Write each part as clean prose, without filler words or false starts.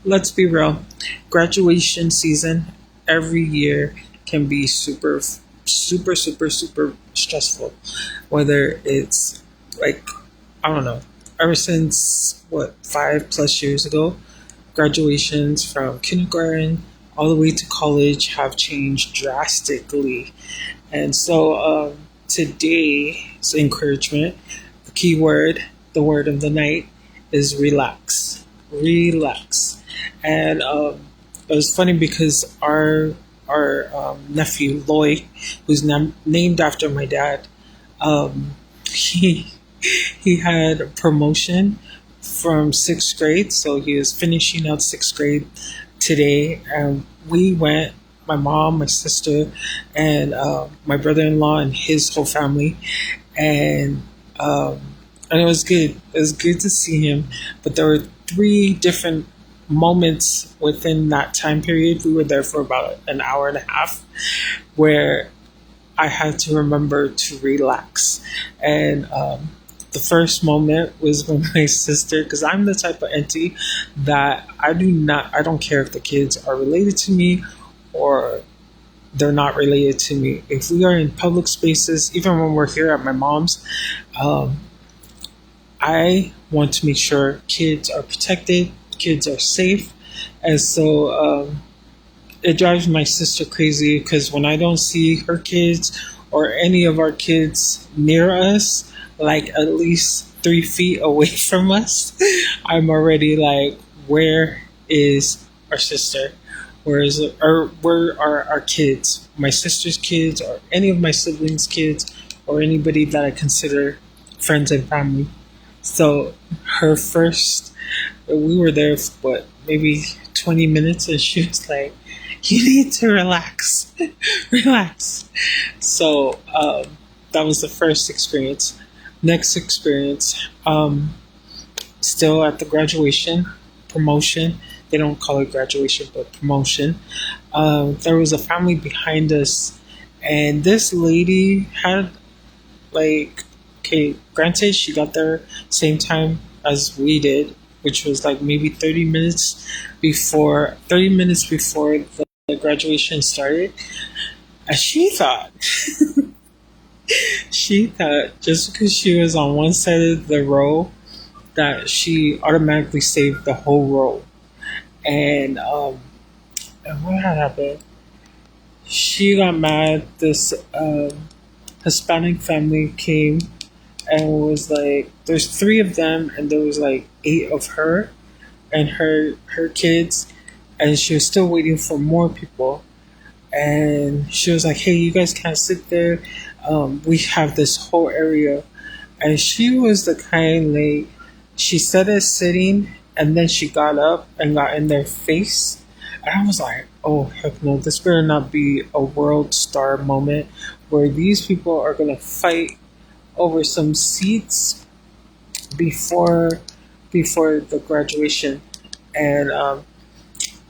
Let's be real. Graduation season every year can be super stressful. Whether it's like, I don't know, ever since what, 5+ years ago, graduations from kindergarten all the way to college have changed drastically. And so today's encouragement, the key word, the word of the night is relax. Relax. And it was funny because our nephew Lloyd, who's named after my dad, um, he he had a promotion from sixth grade, so he was finishing out sixth grade today, and we went. My mom, my sister, and my brother-in-law and his whole family, and um, and it was good. It was good to see him, but there were three different moments within that time period. We were there for about an hour and a half, where I had to remember to relax. And the first moment was when my sister, because I'm the type of auntie that I don't care if the kids are related to me or they're not related to me. If we are in public spaces, even when we're here at my mom's, um, I want to make sure kids are protected, kids are safe. And so it drives my sister crazy because when I don't see her kids or any of our kids near us, like at least 3 feet away from us, I'm already like, where is our sister? Where are our kids? My sister's kids, or any of my siblings' kids, or anybody that I consider friends and family. So her first, we were there for what, maybe 20 minutes, and she was like, "You need to relax, relax." So that was the first experience. Next experience, still at the graduation promotion. They don't call it graduation, but promotion. There was a family behind us, and this lady had like, okay, granted, she got there same time as we did, which was like maybe 30 minutes before the graduation started. And she thought just because she was on one side of the row that she automatically saved the whole row. And and what had happened? She got mad. This Hispanic family came and was like, there's three of them, and there was like eight of her and her kids, and she was still waiting for more people. And she was like, "Hey, you guys can't sit there. We have this whole area." And she was the kind, like, she said it sitting, and then she got up and got in their face. And I was like, "Oh heck no! This better not be a world star moment where these people are gonna fight over some seats before before the graduation." And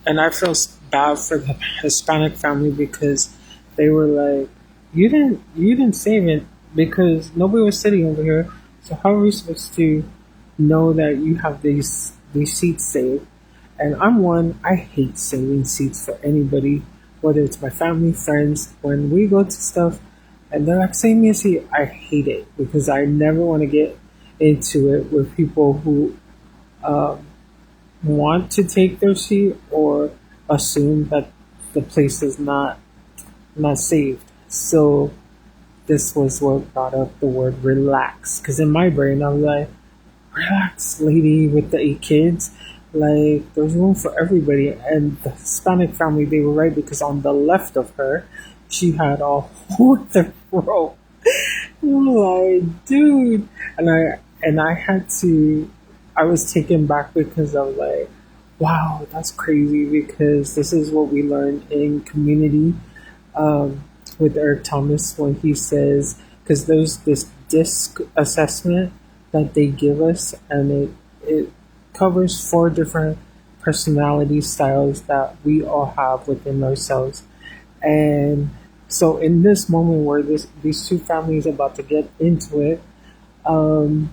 and I feel bad for the Hispanic family because they were like, you didn't save it because nobody was sitting over here. So how are we supposed to know that you have these seats saved?" And I'm one, I hate saving seats for anybody, whether it's my family, friends. When we go to stuff and they're like, "Save me a seat," I hate it because I never want to get into it with people who um, want to take their seat or assume that the place is not saved. So this was what brought up the word relax. Because in my brain, I was like, "Relax, lady with the eight kids. Like, there's room for everybody." And the Hispanic family, they were right because on the left of her, she had a whole other row. I'm like, dude. And I had to, I was taken back because I was like, wow, that's crazy because this is what we learned in community, with Eric Thomas when he says, because there's this DISC assessment that they give us, and it covers four different personality styles that we all have within ourselves. And so in this moment where these two families are about to get into it, um,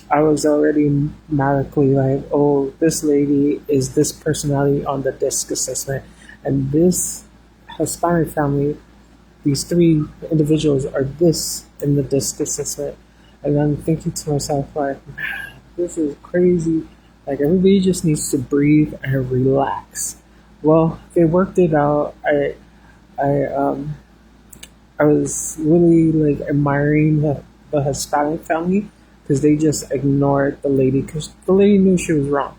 I was already magically like, oh, this lady is this personality on the disc assessment, and this Hispanic family, these three individuals are this in the disc assessment. And I'm thinking to myself, like, this is crazy. Like, everybody just needs to breathe and relax. Well, they worked it out. I I was really like admiring the Hispanic family because they just ignored the lady because the lady knew she was wrong.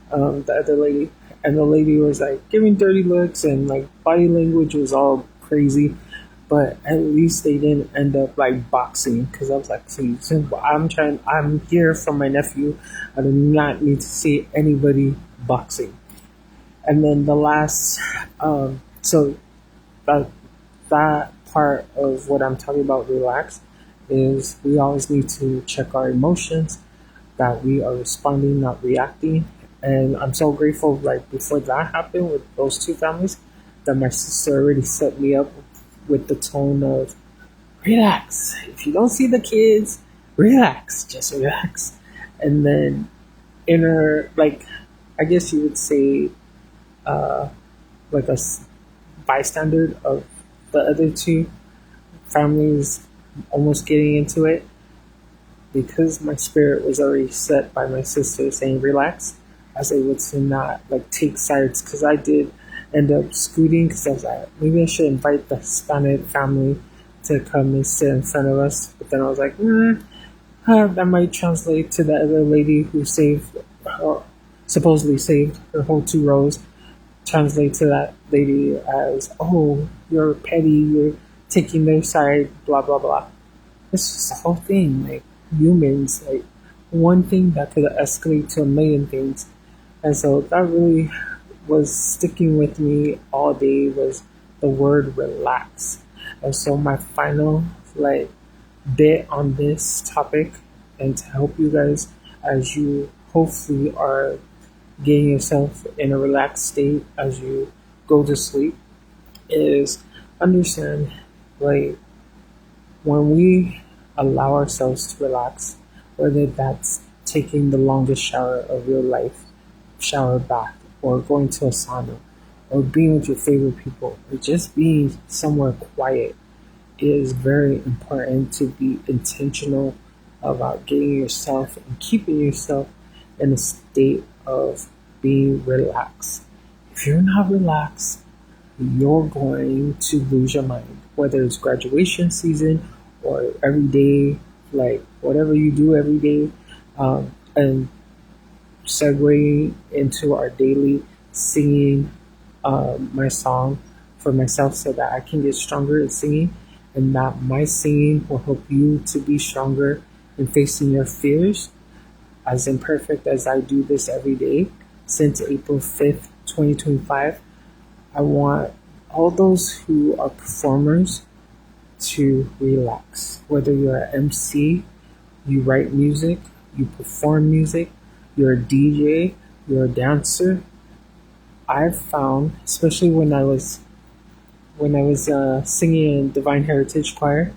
The other lady, and the lady was like giving dirty looks and like body language was all crazy. But at least they didn't end up like boxing because I was like, please, I'm here for my nephew. I do not need to see anybody boxing. And then the last, so that that part of what I'm talking about, relax, is we always need to check our emotions, that we are responding, not reacting. And I'm so grateful, like before that happened with those two families, that my sister already set me up with the tone of relax. If you don't see the kids, relax, just relax. And then inner, like, I guess you would say, uh, like bystander of the other two families almost getting into it, because my spirit was already set by my sister saying relax. I was able to not like take sides because I did end up scooting because I was like, maybe I should invite the Hispanic family to come and sit in front of us. But then I was like, that might translate to the other lady who saved, supposedly saved her whole two rows. Translate to that lady as, oh, you're petty, you're taking their side, blah, blah, blah. It's just the whole thing. Like humans, like one thing that could escalate to a million things. And so that really was sticking with me all day was the word relax. And so my final like bit on this topic, and to help you guys as you hopefully are getting yourself in a relaxed state as you go to sleep, is understand like when we allow ourselves to relax, whether that's taking the longest shower of your life, shower bath, or going to a sauna, or being with your favorite people, or just being somewhere quiet, it is very important to be intentional about getting yourself and keeping yourself in a state of being relaxed. If you're not relaxed, you're going to lose your mind, whether it's graduation season or every day, like whatever you do every day. And segueing into our daily singing my song for myself so that I can get stronger at singing, and that my singing will help you to be stronger in facing your fears. As imperfect as I do this every day since April 5th, 2025, I want all those who are performers to relax. Whether you're an MC, you write music, you perform music, you're a DJ, you're a dancer. I've found, especially when I was singing in Divine Heritage Choir,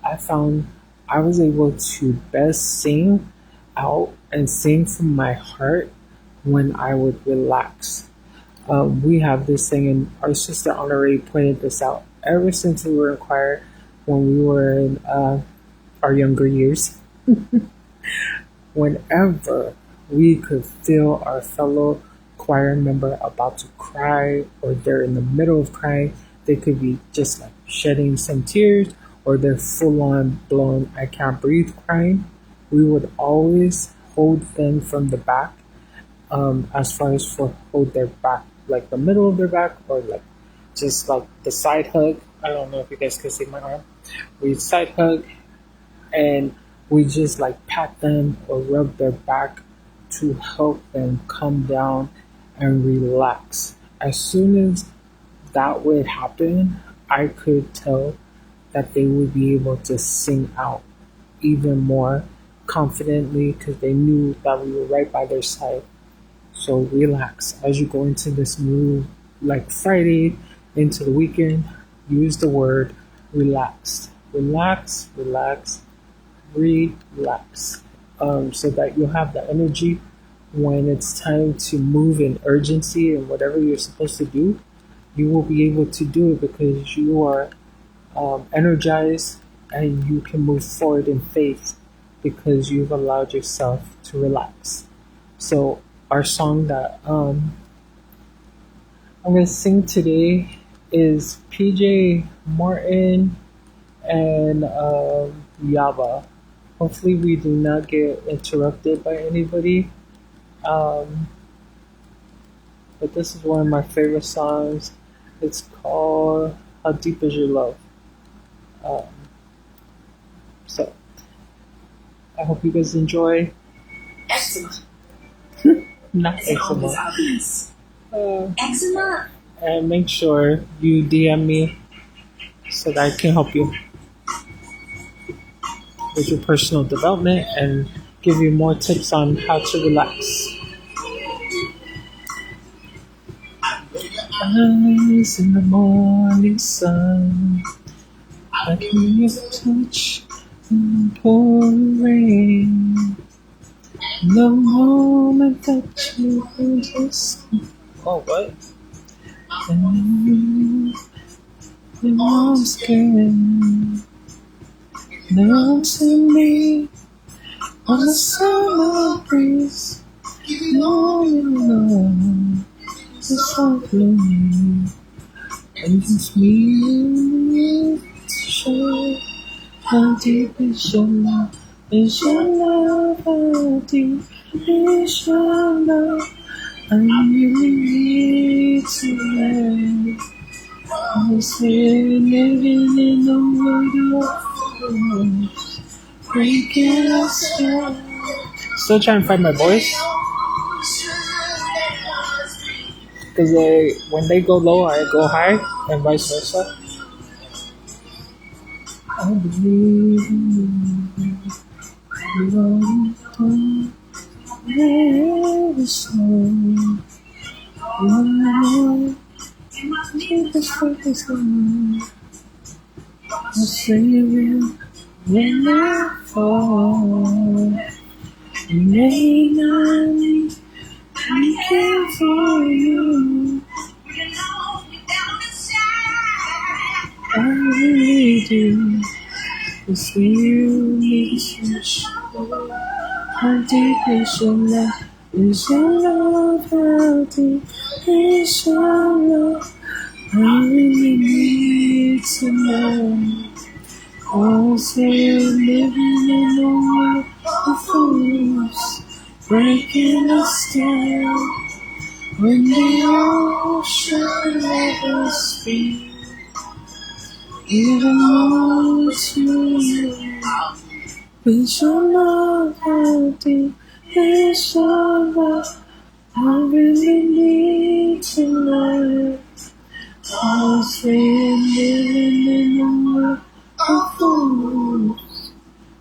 I found I was able to best sing out and sing from my heart when I would relax. We have this thing, and our sister already pointed this out ever since we were in choir when we were in our younger years. Whenever we could feel our fellow choir member about to cry, or they're in the middle of crying, they could be just like shedding some tears, or they're full on blown I can't breathe crying, we would always hold them from the back, as far as for hold their back, like the middle of their back, or like just like the side hug. I don't know if you guys can see my arm. We side hug, and we just like pat them or rub their back to help them come down and relax. As soon as that would happen, I could tell that they would be able to sing out even more confidently because they knew that we were right by their side. So relax as you go into this new, like Friday, into the weekend. Use the word relax. Relax, relax, relax. so that you'll have the energy when it's time to move in urgency and whatever you're supposed to do, you will be able to do it because you are energized and you can move forward in faith because you've allowed yourself to relax. So, our song that I'm going to sing today is PJ Morton and Yaba. Hopefully, we do not get interrupted by anybody. Um, but this is one of my favorite songs. It's called How Deep Is Your Love? Um, so, I hope you guys enjoy. Eczema. Not It's always eczema. obvious. Uh, Eczema. and make sure you DM me so that I can help you with your personal development and give you more tips on how to relax. Eyes in the morning sun, I can your touch in the pouring rain. The moment that you just oh what? And your arms can now to me on the summer breeze. No, you know, it's softly and it's me to show how deep is your love. Is your love how deep is your love? I really need to know. I was here living in the world of fools, breaking us down. Still trying to find my voice because when they go low, I go high, and vice versa. I believe in you. Every song, Lord, keep us focused on the Savior when I fall. You may not be looking for you. I really do. Cause you need to show how deep is your love. Is your love how deep is your love? I really need to know. Cause we're living in a world of fools, breaking us down. When the ocean let us be, even more to you. Is your love how deep is your love? I really need to know. Cause we're living in a world of fools,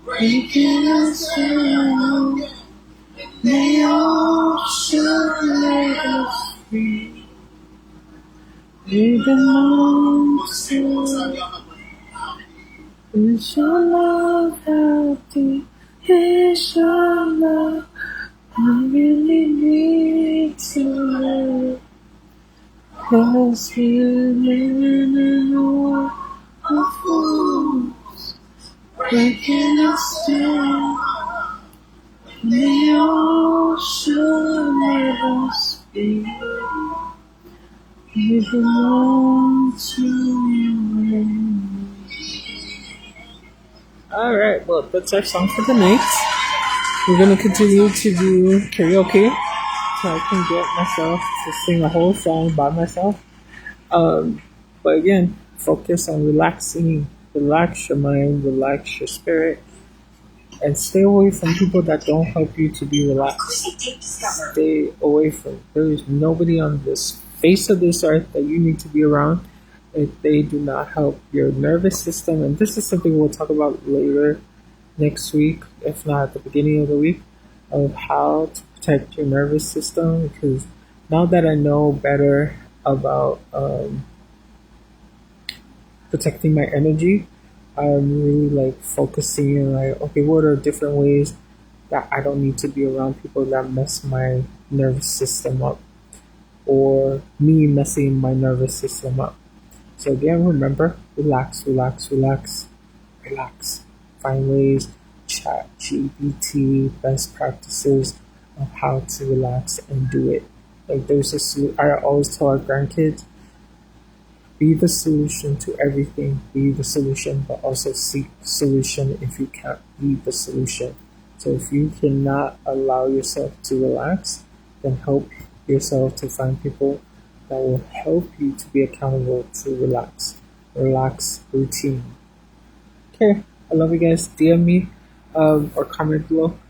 breaking us down. They all should let us free. We belong to you. Is your love how deep is your love? I really need to know. Cause we're living in a world of fools, breaking us down. They all should let us be. We belong to you. Alright, well, that's our song for the night. We're going to continue to do karaoke so I can get myself to sing a whole song by myself. But again, focus on relaxing. Relax your mind, relax your spirit, and stay away from people that don't help you to be relaxed. Stay away from. There is nobody on this face of this earth that you need to be around if they do not help your nervous system. And this is something we'll talk about later next week, if not at the beginning of the week, of how to protect your nervous system. Because now that I know better about protecting my energy, I'm really like focusing and like, okay, what are different ways that I don't need to be around people that mess my nervous system up or me messing my nervous system up. So again, remember, relax, relax, relax, relax. Find ways, chat, GBT, best practices of how to relax and do it. Like I always tell our grandkids, be the solution to everything. Be the solution, but also seek solution if you can't be the solution. So if you cannot allow yourself to relax, then help yourself to find people that will help you to be accountable to relax. Relax routine. Okay, I love you guys. DM me or comment below.